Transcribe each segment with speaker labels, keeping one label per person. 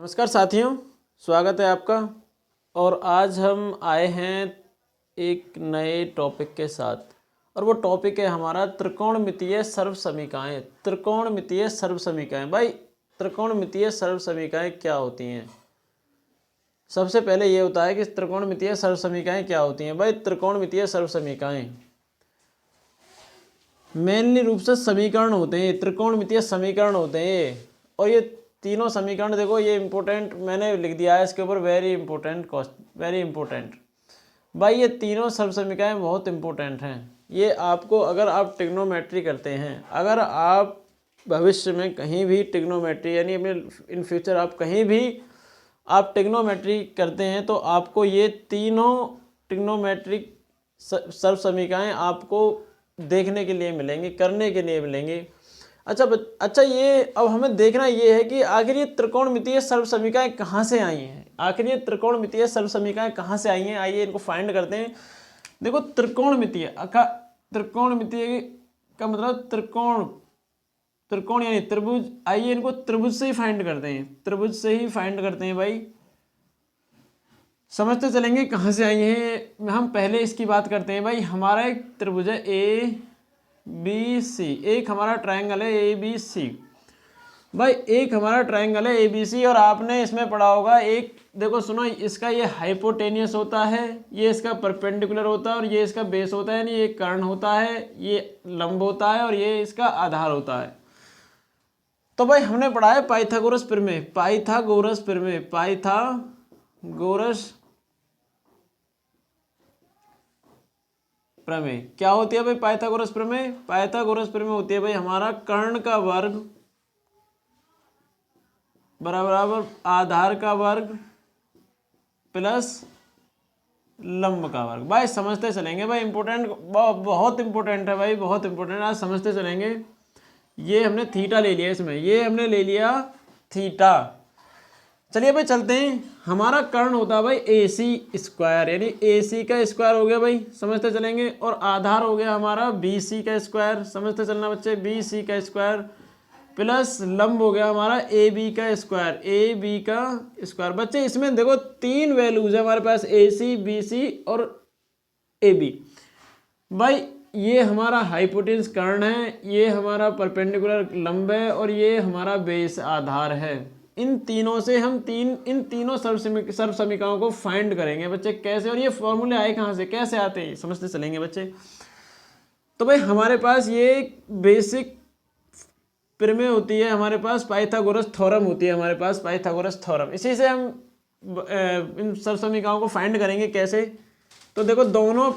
Speaker 1: नमस्कार साथियों, स्वागत है आपका। और आज हम आए हैं एक नए टॉपिक के साथ, और वो टॉपिक है हमारा त्रिकोणमितीय सर्वसमीकाएं। त्रिकोणमितीय सर्वसमीकाएं, भाई त्रिकोणमितीय सर्वसमीकाएं क्या होती हैं? सबसे पहले ये होता है कि त्रिकोणमितीय सर्वसमीकाएं क्या होती हैं। भाई त्रिकोणमितीय सर्वसमीकाएं मेनली रूप से समीकरण होते हैं, त्रिकोणमितीय समीकरण होते हैं। और ये तीनों समीकरण देखो, ये इंपॉर्टेंट मैंने लिख दिया है इसके ऊपर, वेरी इंपॉर्टेंट वेरी इंपॉर्टेंट। भाई ये तीनों सर्वसमीकाएं बहुत इंपॉर्टेंट हैं। ये आपको, अगर आप ट्रिग्नोमेट्री करते हैं, अगर आप भविष्य में कहीं भी ट्रिग्नोमेट्री यानी अपने इन फ्यूचर आप कहीं भी आप ट्रिग्नोमेट्री करते हैं, तो आपको ये तीनों ट्रिग्नोमेट्रिक सर्वसमीकाएं आपको देखने के लिए मिलेंगी, करने के लिए मिलेंगी। अच्छा, ये अब हमें देखना ये है कि आखिर ये त्रिकोणमितीय सर्वसमीकाएं कहाँ से आई हैं। आखिर ये त्रिकोणमितीय सर्वसमीकाएं कहाँ से आई हैं, आइए इनको फाइंड करते हैं। देखो त्रिकोणमितीय का मतलब त्रिकोण यानी त्रिभुज। आइए इनको त्रिभुज से ही फाइंड करते हैं, त्रिभुज से ही फाइंड करते हैं। भाई समझते चलेंगे कहाँ से आई हैं। हम पहले इसकी बात करते हैं। भाई हमारा एक त्रिभुज है ABC, एक हमारा ट्रायंगल है ABC। भाई एक हमारा ट्रायंगल है ABC, और आपने इसमें पढ़ा होगा, एक देखो सुनो, इसका ये हाइपोटेनियस होता है, ये इसका परपेंडिकुलर होता है, और ये इसका बेस होता है, यानी ये कर्ण होता है, ये लंब होता है, और ये इसका आधार होता है। तो भाई हमने पढ़ा है पाइथागोरस प्रमेय, पाइथागोरस प्रमेय, पाइथागोरस प्रमेय क्या होती है भाई? पाइथागोरस प्रमेय, पाइथागोरस प्रमेय होती है भाई हमारा कर्ण का वर्ग बराबर आधार का वर्ग प्लस लंब का वर्ग। भाई समझते चलेंगे, भाई इंपॉर्टेंट, बहुत इंपॉर्टेंट है भाई, बहुत इंपॉर्टेंट। आज समझते चलेंगे। ये हमने थीटा ले लिया, इसमें ये हमने ले लिया थीटा। चलिए भाई चलते हैं। हमारा कर्ण होता है भाई AC², यानी AC का स्क्वायर हो गया भाई, समझते चलेंगे। और आधार हो गया हमारा BC का स्क्वायर, समझते चलना बच्चे, BC का स्क्वायर प्लस लंब हो गया हमारा AB का स्क्वायर, AB का स्क्वायर। बच्चे इसमें देखो तीन वैल्यूज है हमारे पास, AC, BC और AB। भाई ये हमारा हाइपोटेन्यूस कर्ण है, ये हमारा परपेंडिकुलर लंब है, और ये हमारा बेस आधार है। इन तीनों से हम इन तीनों सर्वसमीकाओं को फाइंड करेंगे बच्चे, कैसे, और ये फॉर्मूले आए कहाँ से, कैसे आते हैं, समझते चलेंगे बच्चे। तो भाई हमारे पास ये बेसिक प्रमेय होती है, हमारे पास पाइथागोरस थ्योरम होती है, हमारे पास पाइथागोरस थ्योरम। इसी से हम इन सर्वसमीकाओं को फाइंड करेंगे। कैसे? तो देखो दोनों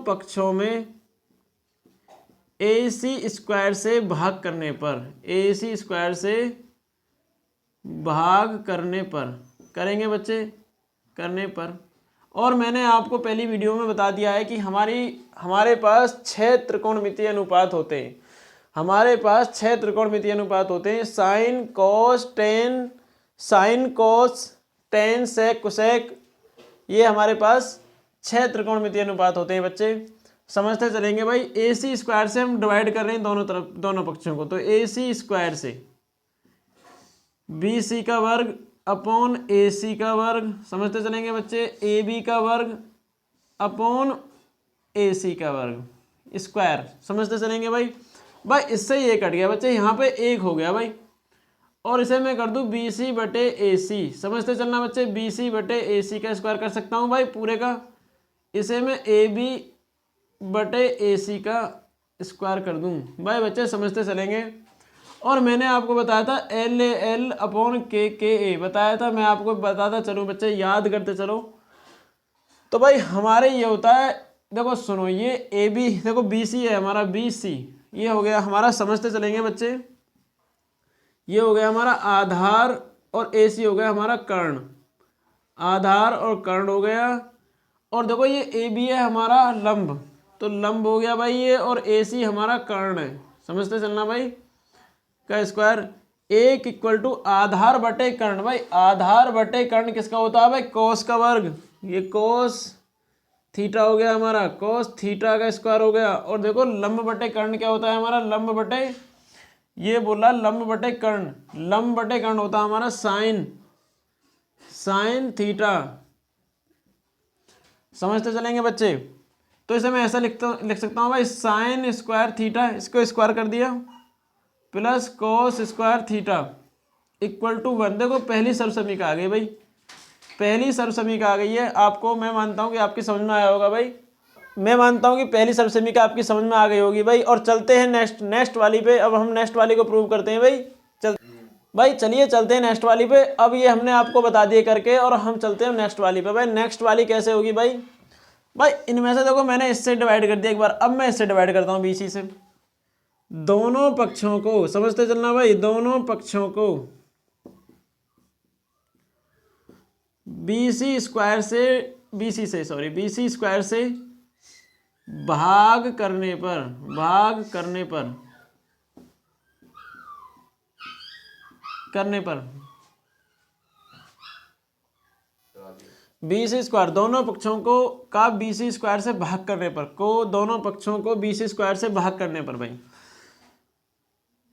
Speaker 1: पक्षों में AC² से भाग करने पर, AC² से भाग करने पर करेंगे बच्चे, करने पर। और मैंने आपको पहली वीडियो में बता दिया है कि हमारे पास 6 त्रिकोणमितीय अनुपात होते हैं। हमारे पास 6 त्रिकोणमितीय अनुपात होते हैं। Sine cos tan sec cosec, ये हमारे पास 6 त्रिकोणमितीय अनुपात होते हैं बच्चे, समझते चलेंगे। भाई AC² से हम डिवाइड कर रहे हैं दोनों पक्षों को, तो AC² से BC का वर्ग अपॉन AC का वर्ग, समझते चलेंगे बच्चे, AB का वर्ग अपॉन AC का वर्ग स्क्वायर, समझते चलेंगे भाई। इससे ये कट गया बच्चे, यहाँ पे 1 हो गया भाई, और इसे मैं कर दूं BC/AC, समझते चलना बच्चे, BC/AC का स्क्वायर कर सकता हूँ भाई पूरे का। इसे मैं AB/AC का स्क्वायर कर दूं भाई बच्चे, समझते चलेंगे। और मैंने आपको बताया था LAL/KKA बताया था, मैं आपको बताता चलूँ बच्चे, याद करते चलो। तो भाई हमारे ये होता है, देखो सुनो, ये AB, देखो BC है हमारा, BC ये हो गया हमारा, समझते चलेंगे बच्चे, ये हो गया हमारा आधार, और AC हो गया हमारा कर्ण, आधार और कर्ण हो गया। और देखो ये AB है हमारा लंब, तो लंब हो गया भाई ये, और AC हमारा कर्ण है, समझते चलना भाई, का स्क्वायर। 1 = आधार बटे कर्ण। भाई आधार बटे कर्ण किसका होता है भाई? कोस का वर्ग, ये कोस थीटा हो गया हमारा, कोस थीटा का स्क्वायर हो गया। और देखो लंब बटे कर्ण क्या होता है हमारा? लंब बटे ये बोला लंब बटे कर्ण, लंब बटे कर्ण होता है हमारा साइन थीटा। समझते चलेंगे बच्चे। तो इसे मैं ऐसा लिख सकता हूँ भाई साइन स्क्वायर थीटा, इसको स्क्वायर कर दिया, plus cos square theta equal to 1। देखो पहली सर्वसमीका आ गई भाई, पहली सर्वसमीका आ गई है। आपको मैं मानता हूँ कि आपकी समझ में आया होगा भाई, मैं मानता हूँ कि पहली सर्वसमीका आपकी समझ में आ गई होगी भाई। और चलते हैं नेक्स्ट वाली पे। अब हम नेक्स्ट वाली को प्रूव करते हैं भाई चलिए चलते हैं नेक्स्ट वाली पे। अब ये हमने आपको बता दिए करके, और हम चलते हैं नेक्स्ट वाली पे। भाई नेक्स्ट वाली कैसे होगी भाई इनमें से देखो मैंने इससे डिवाइड कर दिया एक बार, अब मैं इससे डिवाइड करता हूँ BC से। दोनों पक्षों को समझते चलना भाई, दोनों पक्षों को BC स्क्वायर से भाग करने पर BC स्क्वायर दोनों पक्षों को का BC स्क्वायर से भाग करने पर, दोनों पक्षों को BC स्क्वायर से भाग करने पर भाई,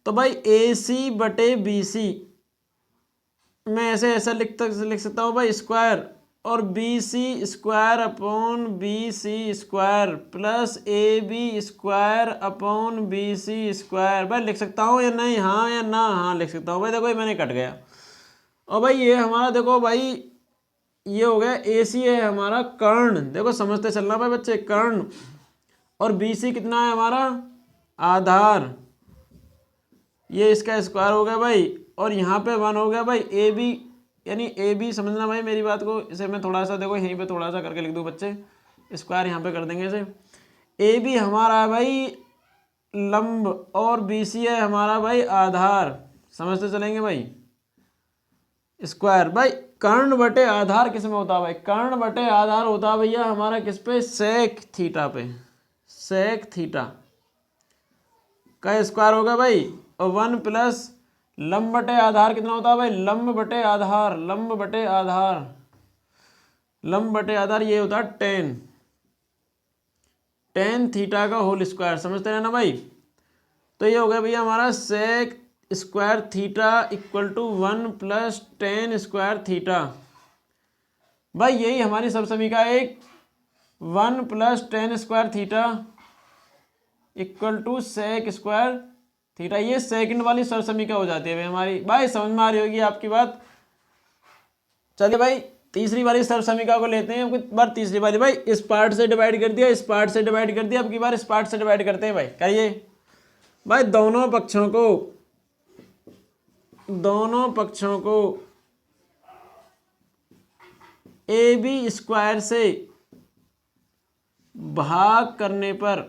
Speaker 1: तो भाई AC बटे BC मैं ऐसा लिख सकता हूँ भाई स्क्वायर, और BC square upon BC square plus AB square upon BC square. भाई लिख सकता हूँ या नहीं, हाँ या ना, हाँ लिख सकता हूँ भाई। देखो ये मैंने कट गया। और भाई ये हमारा देखो भाई ये हो गया AC है हमारा कर्ण, देखो समझते चलना भाई बच्चे, कर्ण। और BC कितना है हमारा आधार, ये इसका स्क्वायर हो गया भाई। और यहाँ पे 1 हो गया भाई AB, यानी AB समझना भाई मेरी बात को। इसे मैं थोड़ा सा देखो यहीं पे थोड़ा सा करके लिख दूँ बच्चे, स्क्वायर यहाँ पे कर देंगे इसे। AB हमारा है भाई लंब और BC है हमारा भाई आधार। समझते चलेंगे भाई स्क्वायर। भाई कर्ण बटे आधार किस में होता है भाई, कर्ण बटे आधार होता है भैया हमारा किस पे, सेक थीटा पे, सेक थीटा का स्क्वायर होगा भाई। और 1 प्लस लंब बटे आधार कितना होता है भाई, लंब बटे आधार ये होता है टेन थीटा का होल स्क्वायर। समझते रहना भाई। तो ये हो गया भैया हमारा sec square theta equal to 1 plus tan square theta. भाई यही हमारी सर्वसमीका एक 1 plus tan square theta equal to sec square theta. ये सेकंड वाली सर्वसमीका हो जाती है हमारी। भाई समझ में आ रही होगी आपकी बात। चलिए भाई तीसरी वाली सर्वसमीका को लेते हैं। अब बार तीसरी वाली भाई इस पार्ट से डिवाइड कर दिया, इस पार्ट से डिवाइड कर दिया, अब की बार इस पार्ट से डिवाइड करते हैं भाई। करिए भाई दोनों पक्षों को AB स्क्वायर से भाग करने पर,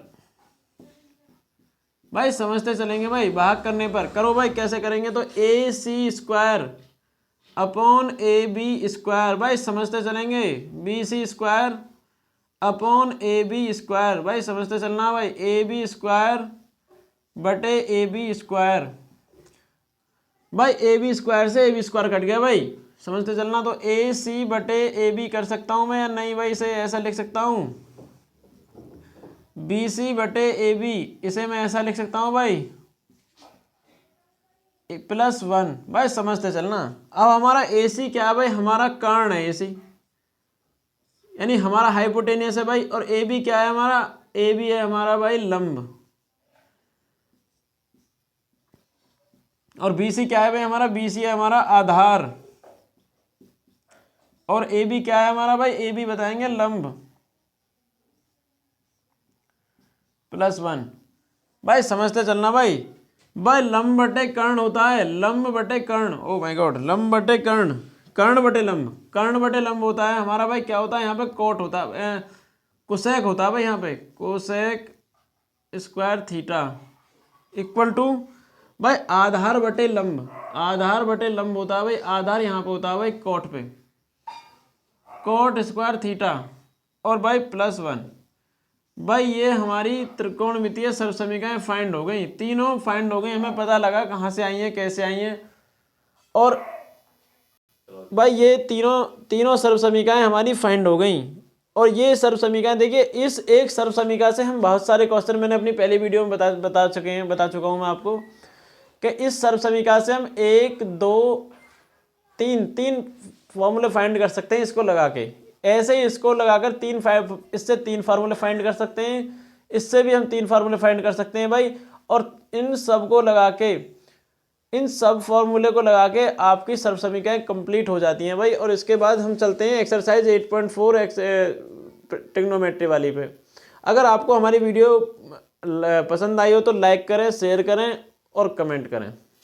Speaker 1: भाई समझते चलेंगे भाई, भाग करने पर करो भाई। कैसे करेंगे तो AC square upon AB square, भाई समझते चलेंगे BC square upon AB square. भाई समझते चलना भाई AB स्क्वायर बटे AB स्क्वायर। भाई AB स्क्वायर से AB स्क्वायर कट गया भाई, समझते चलना। तो AC बटे AB कर सकता हूँ मैं या नहीं भाई, इसे ऐसा लिख सकता हूँ BC बटे AB, इसे मैं ऐसा लिख सकता हूँ भाई +1। भाई समझते चलना। अब हमारा AC क्या है भाई, हमारा कर्ण है AC, यानी हमारा हाइपोटेनियस है भाई। और AB क्या है हमारा, AB है हमारा भाई लंब। और BC क्या है भाई हमारा, BC है हमारा आधार। और AB क्या है हमारा भाई, AB बताएंगे लंब +1। भाई समझते चलना भाई लंब बटे कर्ण होता है, लंब बटे कर्ण, ओ माय गॉड, लंब बटे कर्ण, कर्ण बटे लंब होता है हमारा भाई। क्या होता है यहाँ पे, कोट होता है, कोसेक होता है भाई यहाँ पे, cosec square theta equal to भाई आधार बटे लंब होता है भाई। आधार यहाँ पे होता है भाई कोट पे, कोट स्क्वायर थीटा और भाई +1। भाई ये हमारी त्रिकोणमितीय सर्वसमीकाएं फाइंड हो गई, तीनों फाइंड हो गई। हमें पता लगा कहाँ से आई है, कैसे आई है। और भाई ये तीनों सर्वसमीकाएं हमारी फाइंड हो गई। और ये सर्वसमीकाएं देखिए, इस एक सर्वसमीका से हम बहुत सारे क्वेश्चन मैंने अपनी पहली वीडियो में बता चुका हूँ मैं आपको। कि इस सर्व समीकरण से हम 1 2 3 फॉर्मूले फाइंड कर सकते हैं इसको लगा के। ऐसे ही इसको लगाकर इससे 3 फार्मूले फाइंड कर सकते हैं, इससे भी हम 3 फार्मूले फाइंड कर सकते हैं भाई। और इन सब को लगा के, इन सब फॉर्मूले को लगा के आपकी सर्व समीकरण कंप्लीट हो जाती हैं भाई। और इसके बाद हम चलते हैं एक्सरसाइज 8.4 ट्रिग्नोमेट्री वाली पे। अगर आपको हमारी वीडियो पसंद आई हो तो लाइक करें, शेयर करें और कमेंट करें।